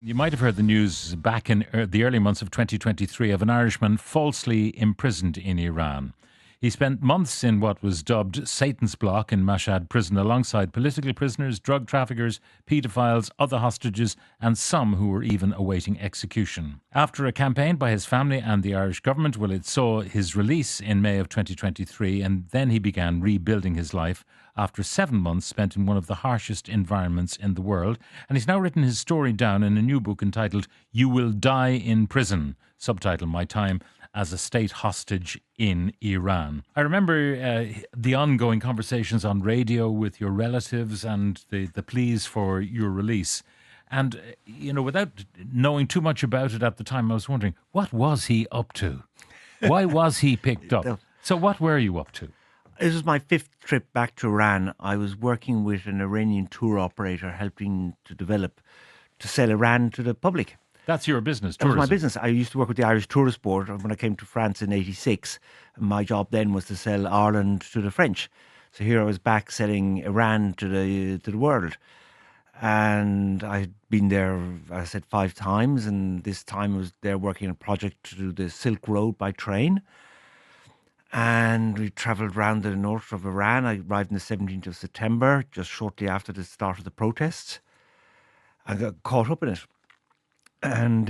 You might have heard the news back in the early months of 2023 of an Irishman falsely imprisoned in Iran. He spent months in what was dubbed Satan's Block in Mashhad prison alongside political prisoners, drug traffickers, paedophiles, other hostages, and some who were even awaiting execution. After a campaign by his family and the Irish government, well, it saw his release in May of 2023, and then he began rebuilding his life after 7 months spent in one of the harshest environments in the world. And he's now written his story down in a new book entitled You Will Die in Prison, subtitle My Time as a State Hostage in Iran. I remember the ongoing conversations on radio with your relatives and the pleas for your release. And, without knowing too much about it at the time, I was wondering, what was he up to? Why was he picked up? So what were you up to? This was my 5th trip back to Iran. I was working with an Iranian tour operator, helping to sell Iran to the public. That's your business, tourism. That was my business. business. I used to work with the Irish Tourist Board when I came to France in '86. My job then was to sell Ireland to the French. So here I was back selling Iran to the world. And I'd been there, as I said, 5 times. And this time I was there working on a project to do the Silk Road by train. And we travelled around the north of Iran. I arrived on the 17th of September, just shortly after the start of the protests. I got caught up in it. And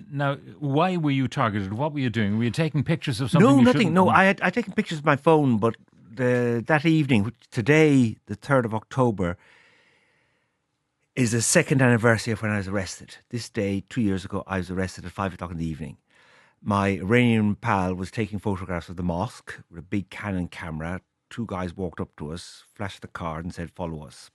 now, why were you targeted? What were you doing? Were you taking pictures of something? No, nothing. No, I'd taken pictures of my phone, but that evening, today, the 3rd of October, is the 2nd anniversary of when I was arrested. This day, 2 years ago, I was arrested at 5 o'clock in the evening. My Iranian pal was taking photographs of the mosque with a big Canon camera. 2 guys walked up to us, flashed the card and said, "Follow us."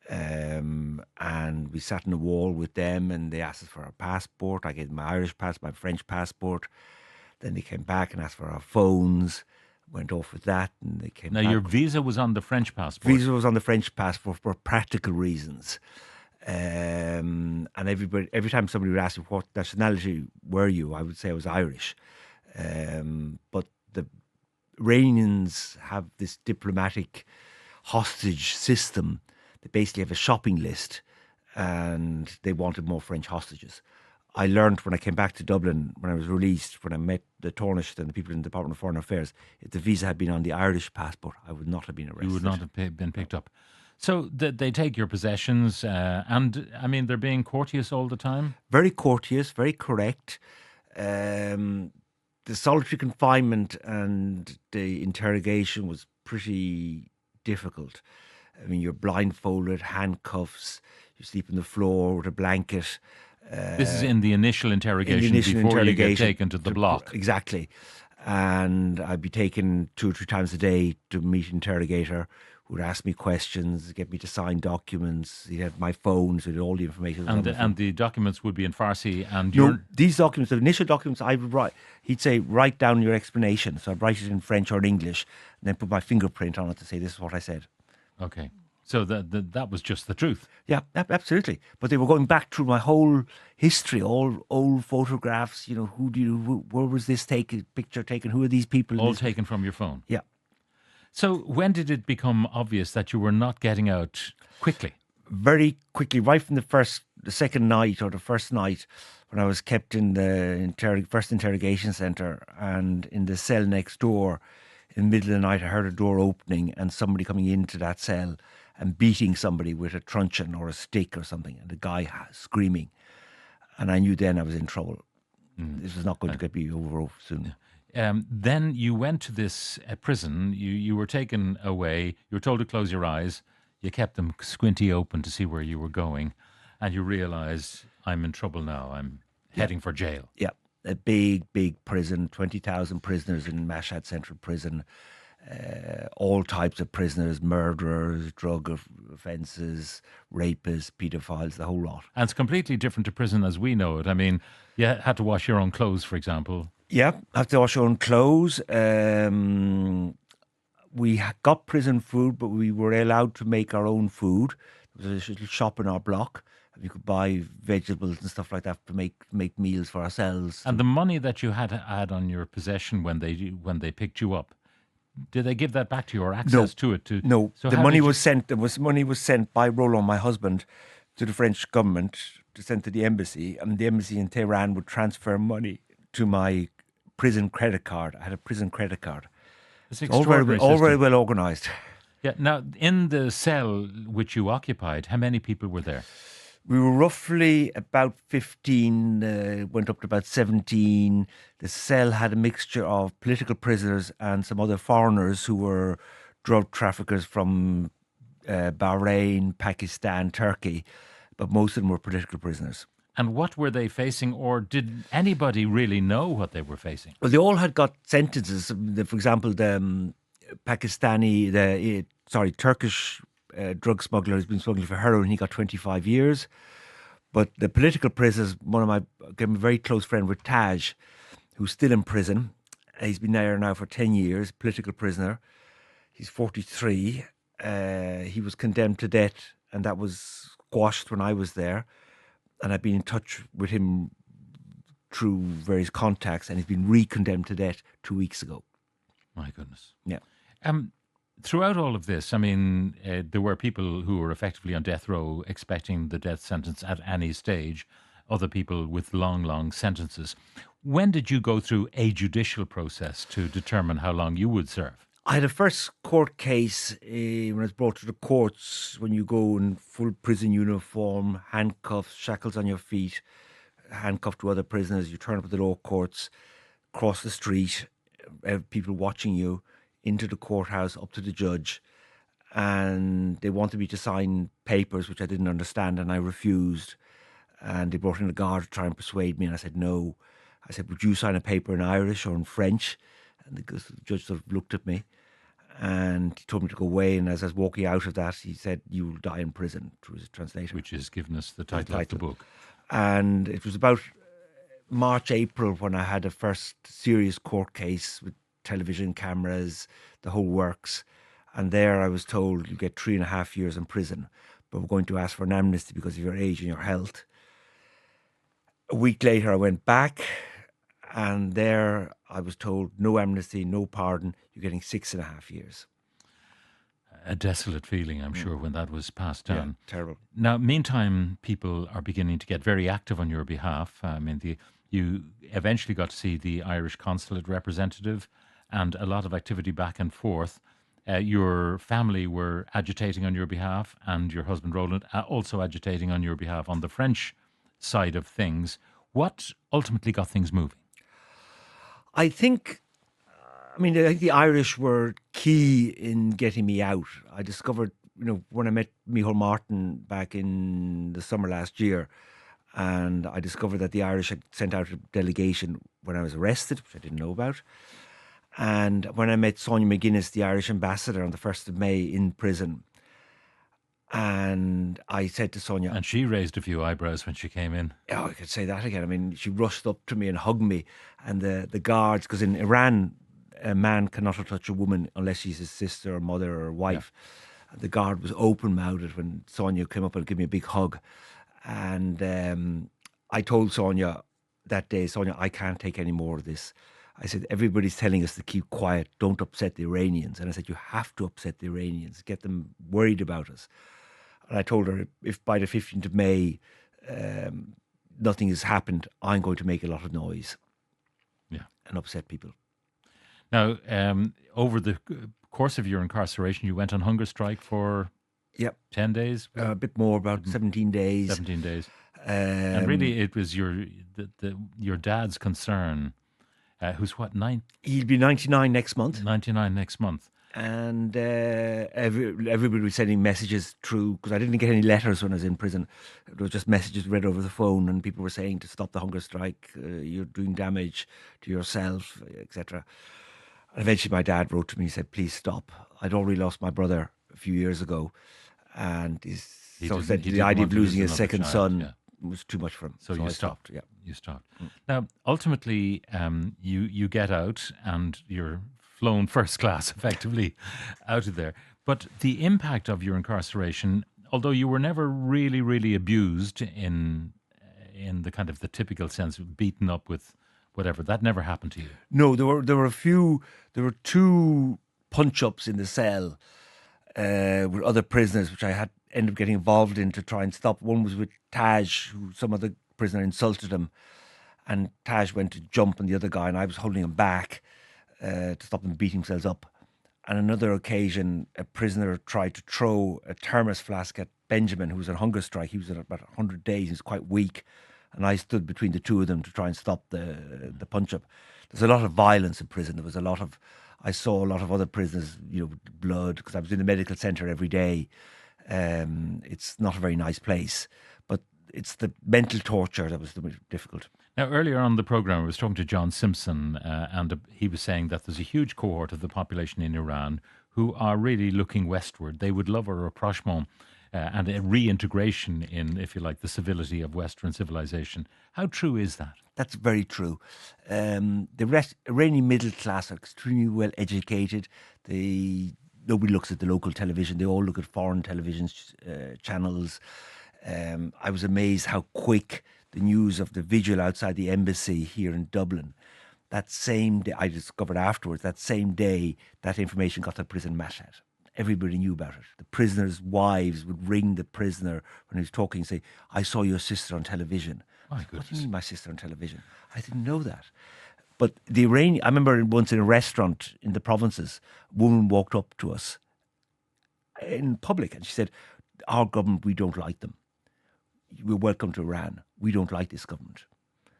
And we sat on the wall with them and they asked us for our passport. I gave them my Irish passport, my French passport. Then they came back and asked for our phones. Went off with that and they came back. Now, your visa was on the French passport. Visa was on the French passport for practical reasons. And every time somebody would ask me, what nationality were you? I would say I was Irish. But the Iranians have this diplomatic hostage system. They basically have a shopping list and they wanted more French hostages. I learned when I came back to Dublin, when I was released, when I met the Taoiseach and the people in the Department of Foreign Affairs, if the visa had been on the Irish passport, I would not have been arrested. You would not have been picked up. So they take your possessions and, I mean, they're being courteous all the time? Very courteous, very correct. The solitary confinement and the interrogation was pretty difficult. I mean, you're blindfolded, handcuffs, you sleep on the floor with a blanket. This is in the initial interrogation before you get taken to the block. Exactly. And I'd be taken 2 or 3 times a day to meet an interrogator who would ask me questions, get me to sign documents. He'd have my phone, so all the information. And the documents would be in Farsi. And these documents, the initial documents, I would write. He'd say, write down your explanation. So I'd write it in French or in English, and then put my fingerprint on it to say, this is what I said. Okay. So that was just the truth. Yeah, absolutely. But they were going back through my whole history, all old photographs. Where was this picture taken? Who are these people? All taken from your phone. Yeah. So when did it become obvious that you were not getting out quickly? Very quickly, right from the second night or the first night, when I was kept in the first interrogation centre and in the cell next door. In the middle of the night, I heard a door opening and somebody coming into that cell and beating somebody with a truncheon or a stick or something, and the guy screaming. And I knew then I was in trouble. This was not going to be over soon. Then you went to this prison. You were taken away. You were told to close your eyes. You kept them squinty open to see where you were going. And you realised, I'm in trouble now. I'm heading for jail. Yeah. A big prison, 20,000 prisoners in Mashhad Central Prison, all types of prisoners, murderers, drug offences, rapists, paedophiles, the whole lot. And it's completely different to prison as we know it. I mean, you had to wash your own clothes, for example. Yeah, have to wash your own clothes. We got prison food, but we were allowed to make our own food. There was a little shop in our block. We could buy vegetables and stuff like that to make meals for ourselves. And the money that you had on your possession when they picked you up, did they give that back to you or access to it? No, so the money was sent. Money was sent by Roland, my husband, to the French government sent to the embassy, and the embassy in Tehran would transfer money to my prison credit card. I had a prison credit card. It's It's extraordinary all very system. well organised. Yeah. Now, in the cell which you occupied, how many people were there? We were roughly about 15, went up to about 17. The cell had a mixture of political prisoners and some other foreigners who were drug traffickers from Bahrain, Pakistan, Turkey, but most of them were political prisoners. And what were they facing, or did anybody really know what they were facing? Well, they all had got sentences. For example, the Turkish drug smuggler has been smuggling for heroin. He got 25 years. But the political prisoners, I'm a very close friend with Taj, who's still in prison. He's been there now for 10 years, political prisoner. He's 43. He was condemned to death, and that was squashed when I was there. And I've been in touch with him through various contacts, and he's been re-condemned to death 2 weeks ago. My goodness. Yeah. Throughout all of this, I mean, there were people who were effectively on death row expecting the death sentence at any stage, other people with long, long sentences. When did you go through a judicial process to determine how long you would serve? I had a first court case when I was brought to the courts, when you go in full prison uniform, handcuffs, shackles on your feet, handcuffed to other prisoners. You turn up at the law courts, cross the street, people watching you, into the courthouse, up to the judge. And they wanted me to sign papers, which I didn't understand, and I refused. And they brought in a guard to try and persuade me, and I said no. I said, would you sign a paper in Irish or in French? And the judge sort of looked at me, and he told me to go away. And as I was walking out of that, he said, you will die in prison, through his translator. Which has given us the title of the book. And it was about March, April when I had a first serious court case with television cameras, the whole works. And there I was told, you get 3.5 years in prison, but we're going to ask for an amnesty because of your age and your health. A week later, I went back, and there I was told, no amnesty, no pardon, you're getting 6.5 years. A desolate feeling, I'm sure, when that was passed down. Yeah, terrible. Now, meantime, people are beginning to get very active on your behalf. I mean, you eventually got to see the Irish consulate representative, and a lot of activity back and forth. Your family were agitating on your behalf, and your husband Roland also agitating on your behalf on the French side of things. What ultimately got things moving? I think the Irish were key in getting me out. I discovered, when I met Micheál Martin back in the summer last year, and I discovered that the Irish had sent out a delegation when I was arrested, which I didn't know about. And when I met Sonia McGuinness, the Irish ambassador, on the 1st of May in prison, and I said to Sonia... And she raised a few eyebrows when she came in. Oh, I could say that again. I mean, she rushed up to me and hugged me. And the guards, because in Iran, a man cannot touch a woman unless she's his sister or mother or wife. Yeah. The guard was open-mouthed when Sonia came up and gave me a big hug. And I told Sonia that day, Sonia, I can't take any more of this. I said, everybody's telling us to keep quiet, don't upset the Iranians. And I said, you have to upset the Iranians, get them worried about us. And I told her, if by the 15th of May nothing has happened, I'm going to make a lot of noise and upset people. Now, over the course of your incarceration, you went on hunger strike for 10 days? A bit more, about 17 days. 17 days. And really, it was your dad's concern, who's what, He'll be 99 next month. 99 next month. And everybody was sending messages through, because I didn't get any letters when I was in prison. It was just messages read over the phone, and people were saying to stop the hunger strike, you're doing damage to yourself, etc. And eventually my dad wrote to me and said, please stop. I'd already lost my brother a few years ago, and he said the idea of losing his second son was too much for him. So you stopped. Yeah, you stopped. Now, ultimately, you get out and you're flown first class, effectively, out of there. But the impact of your incarceration, although you were never really, really abused in the kind of the typical sense, beaten up with whatever, that never happened to you. No, there were two punch-ups in the cell with other prisoners, which I had ended up getting involved in to try and stop. One was with Taj, who some other prisoner insulted him, and Taj went to jump on the other guy, and I was holding him back to stop them beating themselves up. On another occasion, a prisoner tried to throw a thermos flask at Benjamin, who was on hunger strike. He was at about 100 days. He was quite weak. And I stood between the two of them to try and stop the punch-up. There's a lot of violence in prison. There was a lot of... I saw a lot of other prisoners, with blood, because I was in the medical centre every day. It's not a very nice place. But it's the mental torture that was the most difficult. Now, earlier on the programme, I was talking to John Simpson, and he was saying that there's a huge cohort of the population in Iran who are really looking westward. They would love a rapprochement and a reintegration in, if you like, the civility of Western civilization. How true is that? That's very true. Iranian middle class are extremely well educated. Nobody looks at the local television. They all look at foreign television channels. I was amazed how quick the news of the vigil outside the embassy here in Dublin. That same day, I discovered afterwards, that same day, that information got to prison Mashhad. Everybody knew about it. The prisoners' wives would ring the prisoner when he was talking and say, "I saw your sister on television." My goodness. What do you mean, my sister on television? I didn't know that. But the Iranian, I remember once in a restaurant in the provinces, a woman walked up to us in public and she said, "Our government, we don't like them. We're welcome to Iran. We don't like this government."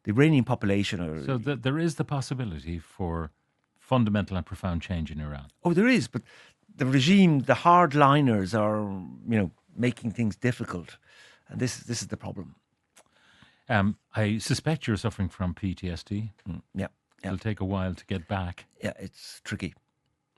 The Iranian population are... So there is the possibility for fundamental and profound change in Iran. Oh, there is, but the regime, the hardliners are, making things difficult. And this is the problem. I suspect you're suffering from PTSD. Yeah. It'll take a while to get back. Yeah, it's tricky.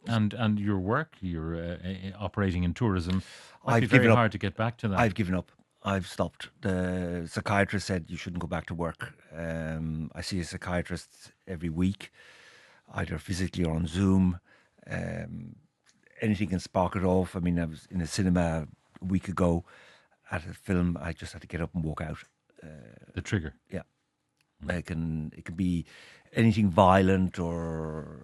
And your work, you're operating in tourism. I've It'd be very given up. hard to get back to that. I've given up. I've stopped. The psychiatrist said you shouldn't go back to work. I see a psychiatrist every week, either physically or on Zoom. Anything can spark it off. I mean, I was in a cinema a week ago at a film. I just had to get up and walk out. The trigger. Yeah. It can be anything violent or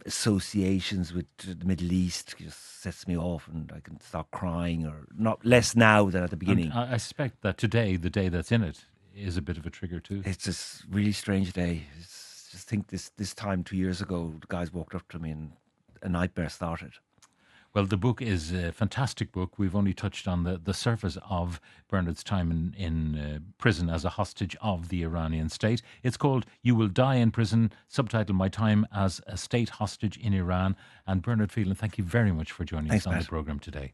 associations with the Middle East just sets me off, and I can start crying, or not less now than at the beginning. And I suspect that today, the day that's in it, is a bit of a trigger too. It's a really strange day. Just think this time 2 years ago, the guys walked up to me and a nightmare started. Well, the book is a fantastic book. We've only touched on the surface of Bernard's time in prison as a hostage of the Iranian state. It's called You Will Die in Prison, subtitled My Time as a State Hostage in Iran. And Bernard Phelan, thank you very much for joining us on the programme today.